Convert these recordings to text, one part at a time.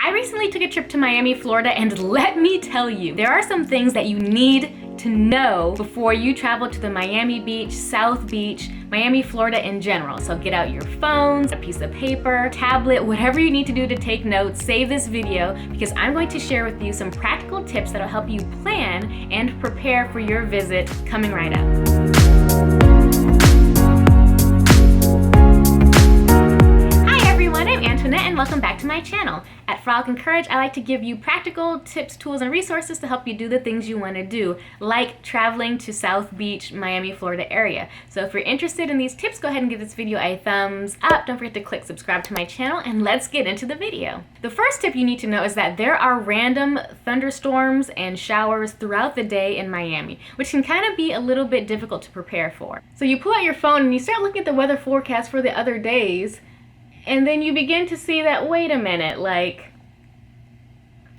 I recently took a trip to Miami, Florida, and let me tell you, there are some things that you need to know before you travel to the Miami Beach, South Beach, Miami, Florida in general. So get out your phones, a piece of paper, tablet, whatever you need to do to take notes, save this video because I'm going to share with you some practical tips that'll help you plan and prepare for your visit coming right up. I'm Antoinette and welcome back to my channel. At Frolic and Courage, I like to give you practical tips, tools, and resources to help you do the things you want to do, like traveling to South Beach, Miami, Florida area. So if you're interested in these tips, go ahead and give this video a thumbs up. Don't forget to click subscribe to my channel, and let's get into the video. The first tip you need to know is that there are random thunderstorms and showers throughout the day in Miami, which can kind of be a little bit difficult to prepare for. So you pull out your phone and you start looking at the weather forecast for the other days, and then you begin to see that, wait a minute, like,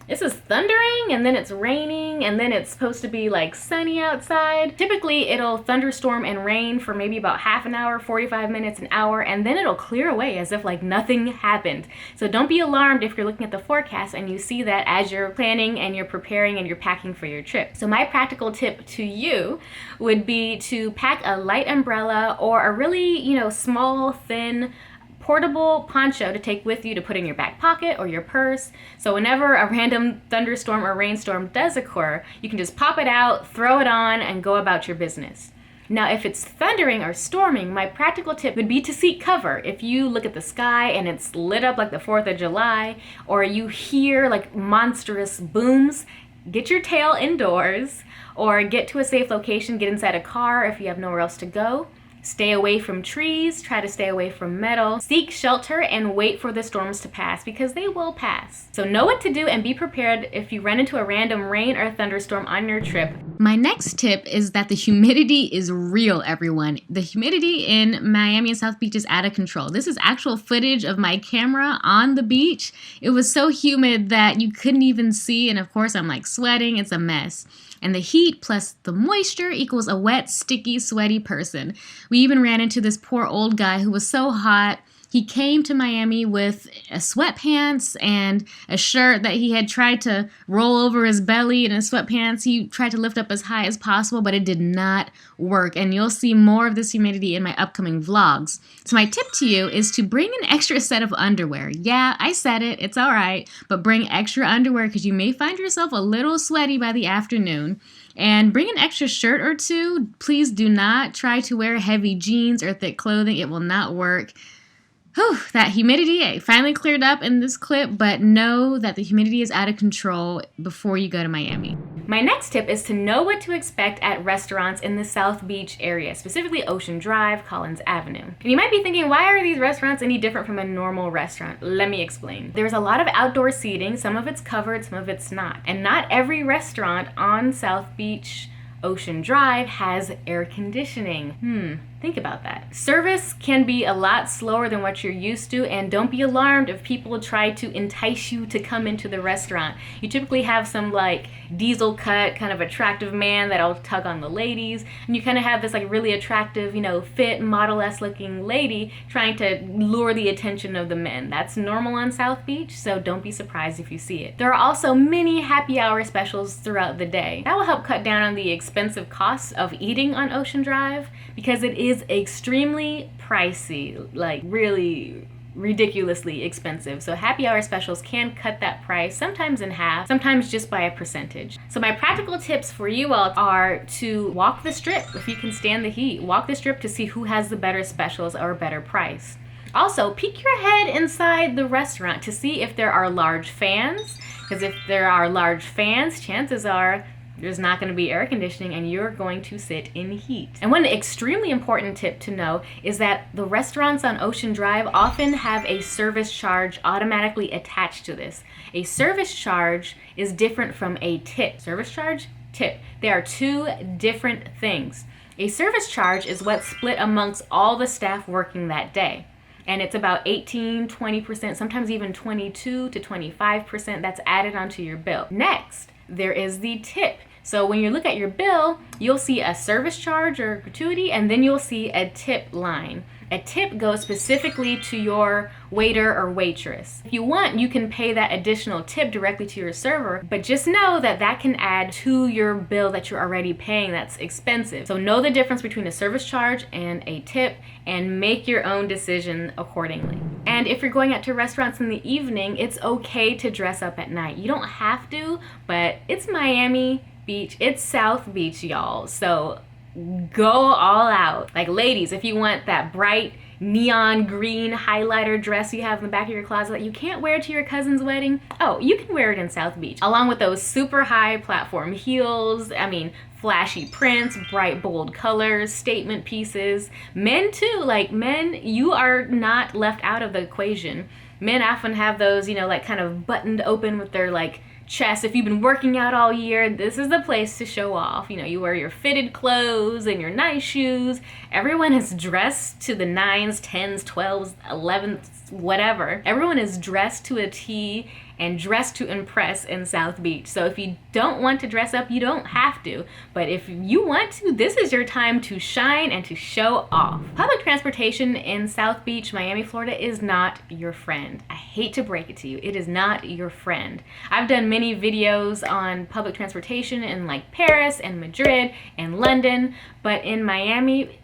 this is thundering, and then it's raining, and then it's supposed to be like sunny outside. Typically, it'll thunderstorm and rain for maybe about half an hour, 45 minutes, an hour, and then it'll clear away as if like nothing happened. So don't be alarmed if you're looking at the forecast and you see that as you're planning and you're preparing and you're packing for your trip. So my practical tip to you would be to pack a light umbrella or a really, small, thin, portable poncho to take with you to put in your back pocket or your purse. So whenever a random thunderstorm or rainstorm does occur, you can just pop it out, throw it on, and go about your business. Now, if it's thundering or storming, my practical tip would be to seek cover. If you look at the sky and it's lit up like the 4th of July, or you hear like monstrous booms, get your tail indoors, or get to a safe location, get inside a car if you have nowhere else to go. Stay away from trees, try to stay away from metal, seek shelter, and wait for the storms to pass because they will pass. So know what to do and be prepared if you run into a random rain or thunderstorm on your trip. My next tip is that the humidity is real, everyone. The humidity in Miami and South Beach is out of control. This is actual footage of my camera on the beach. It was so humid that you couldn't even see, and of course I'm like sweating, it's a mess. And the heat plus the moisture equals a wet, sticky, sweaty person. We even ran into this poor old guy who was so hot. He came to Miami with sweatpants and a shirt that he had tried to roll over his belly, and his sweatpants he tried to lift up as high as possible, but it did not work. And you'll see more of this humidity in my upcoming vlogs. So my tip to you is to bring an extra set of underwear. Yeah, I said it, it's all right, but bring extra underwear because you may find yourself a little sweaty by the afternoon. And bring an extra shirt or two. Please do not try to wear heavy jeans or thick clothing. It will not work. Whew, that humidity finally cleared up in this clip, but know that the humidity is out of control before you go to Miami. My next tip is to know what to expect at restaurants in the South Beach area, specifically Ocean Drive, Collins Avenue. And you might be thinking, why are these restaurants any different from a normal restaurant? Let me explain. There's a lot of outdoor seating, some of it's covered, some of it's not. And not every restaurant on South Beach, Ocean Drive has air conditioning. Think about that. Service can be a lot slower than what you're used to, and don't be alarmed if people try to entice you to come into the restaurant. You typically have some like diesel cut, kind of attractive man that'll tug on the ladies, and you kind of have this like really attractive, fit, model-esque looking lady trying to lure the attention of the men. That's normal on South Beach, so don't be surprised if you see it. There are also many happy hour specials throughout the day. That will help cut down on the expensive costs of eating on Ocean Drive because it is extremely pricey, like really ridiculously expensive. So happy hour specials can cut that price, sometimes in half, sometimes just by a percentage. So my practical tips for you all are to walk the strip if you can stand the heat. Walk the strip to see who has the better specials or better price. Also, peek your head inside the restaurant to see if there are large fans, because if there are large fans, chances are there's not going to be air conditioning and you're going to sit in heat. And one extremely important tip to know is that the restaurants on Ocean Drive often have a service charge automatically attached to this. A service charge is different from a tip. Service charge, tip. They are two different things. A service charge is what's split amongst all the staff working that day. And it's about 18, 20%, sometimes even 22 to 25% that's added onto your bill. Next, there is the tip. So when you look at your bill, you'll see a service charge or gratuity, and then you'll see a tip line. A tip goes specifically to your waiter or waitress. If you want, you can pay that additional tip directly to your server, but just know that that can add to your bill that you're already paying that's expensive. So know the difference between a service charge and a tip and make your own decision accordingly. And if you're going out to restaurants in the evening, it's okay to dress up at night. You don't have to, but it's Miami Beach, it's South Beach, y'all. So go all out. Like, ladies, if you want that bright neon green highlighter dress you have in the back of your closet that you can't wear to your cousin's wedding, oh, you can wear it in South Beach, along with those super high platform heels. I mean, flashy prints, bright bold colors, statement pieces. Men too, like men, you are not left out of the equation. Men often have those, like kind of buttoned open with their like chest. If you've been working out all year, this is the place to show off. You wear your fitted clothes and your nice shoes. Everyone is dressed to the 9s, 10s, 12s, 11s, whatever. Everyone is dressed to a T and dressed to impress in South Beach. So if you don't want to dress up, you don't have to. But if you want to, this is your time to shine and to show off. Public transportation in South Beach, Miami, Florida is not your friend. I hate to break it to you. It is not your friend. I've done many videos on public transportation in like Paris and Madrid and London, but in Miami,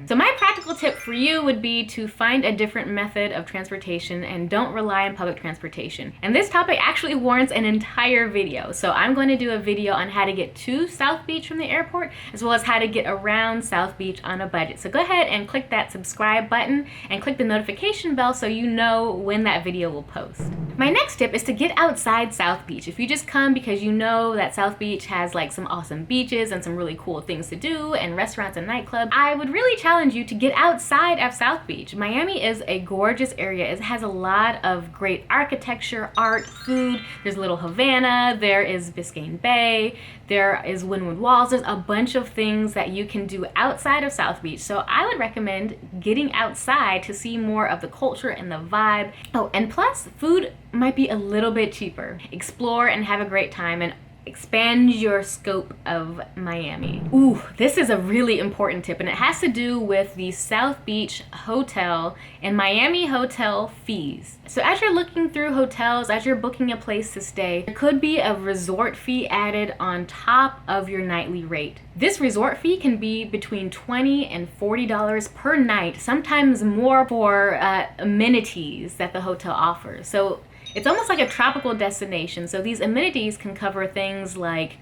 So my practical tip for you would be to find a different method of transportation and don't rely on public transportation. And this topic actually warrants an entire video. So I'm going to do a video on how to get to South Beach from the airport, as well as how to get around South Beach on a budget. So go ahead and click that subscribe button and click the notification bell so you know when that video will post. My next tip is to get outside South Beach. If you just come because you know that South Beach has like some awesome beaches and some really cool things to do and restaurants and nightclubs, I would really challenge you to get outside of South Beach. Miami is a gorgeous area. It has a lot of great architecture, art, food. There's Little Havana, there is Biscayne Bay, there is Windward Walls. There's a bunch of things that you can do outside of South Beach. So I would recommend getting outside to see more of the culture and the vibe. Oh, and plus food might be a little bit cheaper. Explore and have a great time and expand your scope of Miami. Ooh, this is a really important tip, and it has to do with the South Beach hotel and Miami hotel fees. So as you're looking through hotels, as you're booking a place to stay, there could be a resort fee added on top of your nightly rate. This resort fee can be between $20 and $40 per night, sometimes more for amenities that the hotel offers. So it's almost like a tropical destination. So these amenities can cover things like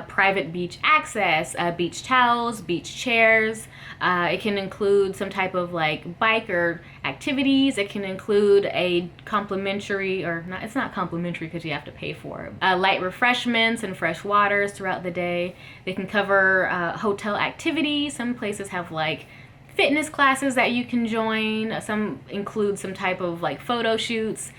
private beach access, beach towels, beach chairs. It can include some type of like biker activities. It can include a complimentary, or not, it's not complimentary because you have to pay for it, light refreshments and fresh waters throughout the day. They can cover hotel activities. Some places have like fitness classes that you can join. Some include some type of like photo shoots.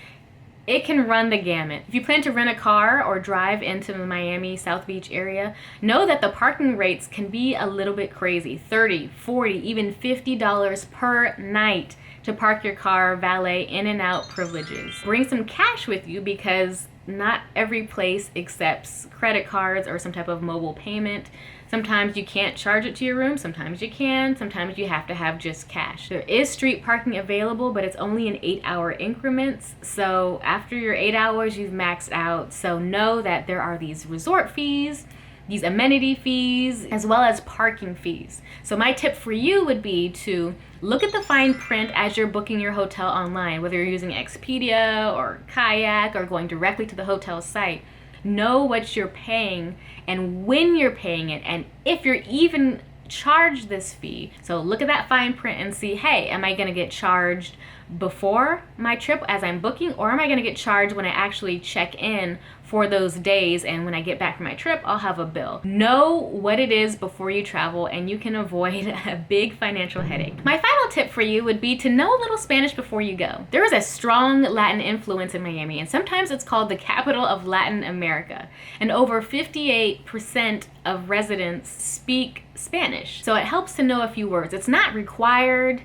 It can run the gamut. If you plan to rent a car or drive into the Miami South Beach area, know that the parking rates can be a little bit crazy. $30, $40, even $50 per night to park your car, valet, in and out privileges. Bring some cash with you because not every place accepts credit cards or some type of mobile payment. Sometimes you can't charge it to your room, sometimes you can, sometimes you have to have just cash. There is street parking available, but it's only in 8-hour increments. So after your 8 hours, you've maxed out. So know that there are these resort fees, these amenity fees, as well as parking fees. So my tip for you would be to look at the fine print as you're booking your hotel online, whether you're using Expedia or Kayak or going directly to the hotel site. Know what you're paying and when you're paying it, and if you're even charged this fee. So look at that fine print and see, hey, am I going to get charged before my trip as I'm booking, or am I going to get charged when I actually check in for those days, and when I get back from my trip I'll have a bill. Know what it is before you travel and you can avoid a big financial headache. My final tip for you would be to know a little Spanish before you go. There is a strong Latin influence in Miami, and sometimes it's called the capital of Latin America, and over 58% of residents speak Spanish. So it helps to know a few words. It's not required.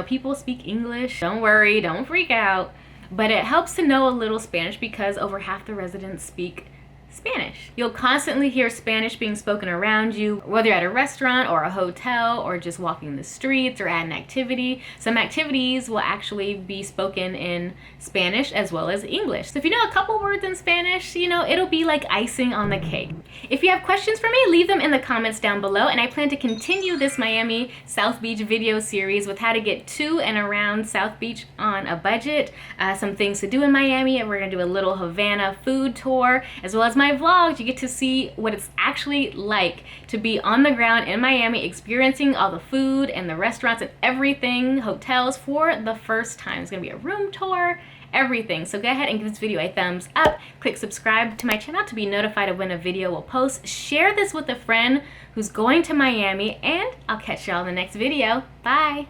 People speak English. Don't worry, don't freak out. but it helps to know a little Spanish because over half the residents speak Spanish. You'll constantly hear Spanish being spoken around you, whether you're at a restaurant or a hotel or just walking the streets or at an activity. Some activities will actually be spoken in Spanish as well as English. So if you know a couple words in Spanish, it'll be like icing on the cake. If you have questions for me, leave them in the comments down below, and I plan to continue this Miami South Beach video series with how to get to and around South Beach on a budget, some things to do in Miami, and we're gonna do a little Havana food tour, as well as my vlogs. You get to see what it's actually like to be on the ground in Miami, experiencing all the food and the restaurants and everything, hotels, for the first time. It's gonna be a room tour, everything. So go ahead and give this video a thumbs up, click subscribe to my channel to be notified of when a video will post, share this with a friend who's going to Miami, and I'll catch y'all in the next video. Bye.